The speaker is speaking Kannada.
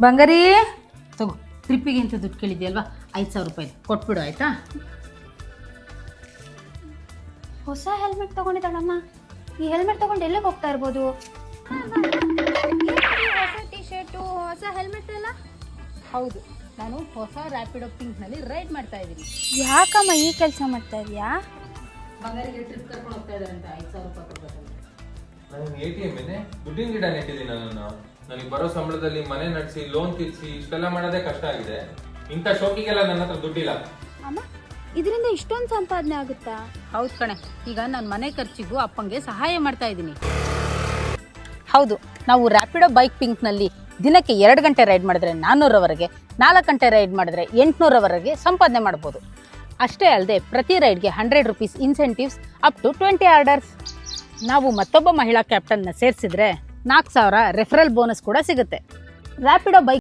ಬಂಗಾರಿ ತಗೋ, ಟ್ರಿಪ್ಪಿಗೆ ಅಂತ ದುಡ್ಡು ಕೇಳಿದ್ಯಲ್ವಾ, 5,000 ರೂಪಾಯಿ ಕೊಟ್ಬಿಡು ಆಯಿತಾ. ಹೊಸ ಹೆಲ್ಮೆಟ್ ತಗೊಂಡಿದ್ದಾಳಮ್ಮ. ಈ ಹೆಲ್ಮೆಟ್ ತಗೊಂಡು ಎಲ್ಲಿಗೆ ಹೋಗ್ತಾ ಇರ್ಬೋದು? ಹೊಸ ಟಿ ಶರ್ಟು, ಹೊಸ ಹೆಲ್ಮೆಟ್ ಎಲ್ಲ. ಹೌದು, ನಾನು ಹೊಸ ರ್ಯಾಪಿಡೋ ಪಿಂಕ್ನಲ್ಲಿ ರೈಡ್ ಮಾಡ್ತಾ ಇದ್ದೀನಿ. ಯಾಕಮ್ಮ ಈ ಕೆಲಸ ಮಾಡ್ತಾ ಇದೀಯಾ? ಬಂಗಾರಿಗೆ ಟ್ರಿಪ್ ಕರ್ಕೊಂಡು ಹೋಗ್ತಾ ಇದ್ದಾರೆ ಅಂತ 5,000 ರೂಪಾಯಿ ಕೊಡ್ಬೇಕಂತ. ನಾನು ATM ಏನೇ ದುಡ್ಡಿನ ಗಿಡ ನೆಟ್ಟಿದ್ದೀನಿ. ನನಗೆ ಬರೋ ಸಂಬಳದಲ್ಲಿ ಮನೆ ನಡೆಸಿ ಲೋನ್ ತೀರಿಸಿ ಇಷ್ಟೆಲ್ಲ ಮಾಡೋದೇ ಕಷ್ಟ ಆಗಿದೆ. ಇಂಥ ಶೋಕಿಗೆಲ್ಲ ನನ್ನ ಹತ್ರ ದುಡ್ಡಿಲ್ಲ. ಅಮ್ಮ, ಇದರಿಂದ ಇಷ್ಟೊಂದು ಸಂಪಾದನೆ ಆಗುತ್ತಾ? ಹೌದು ಕಣೆ, ಈಗ ನಾನು ಮನೆ ಖರ್ಚಿಗೂ ಅಪ್ಪಂಗೆ ಸಹಾಯ ಮಾಡ್ತಾ ಇದ್ದೀನಿ. ಹೌದು, ನಾವು ರ್ಯಾಪಿಡೋ ಬೈಕ್ ಪಿಂಕ್ನಲ್ಲಿ ದಿನಕ್ಕೆ 2 ಗಂಟೆ ರೈಡ್ ಮಾಡಿದ್ರೆ 400ರವರೆಗೆ, 4 ಗಂಟೆ ರೈಡ್ ಮಾಡಿದ್ರೆ 800ರವರೆಗೆ ಸಂಪಾದನೆ ಮಾಡ್ಬೋದು. ಅಷ್ಟೇ ಅಲ್ಲದೆ ಪ್ರತಿ ರೈಡ್ಗೆ 100 rupees incentives up to 20 orders. ನಾವು ಮತ್ತೊಬ್ಬ ಮಹಿಳಾ ಕ್ಯಾಪ್ಟನ್ನ ಸೇರಿಸಿದ್ರೆ 4,000 ರೆಫರಲ್ ಬೋನಸ್ ಕೂಡ ಸಿಗುತ್ತೆ. ರ್ಯಾಪಿಡೋ ಬೈಕ್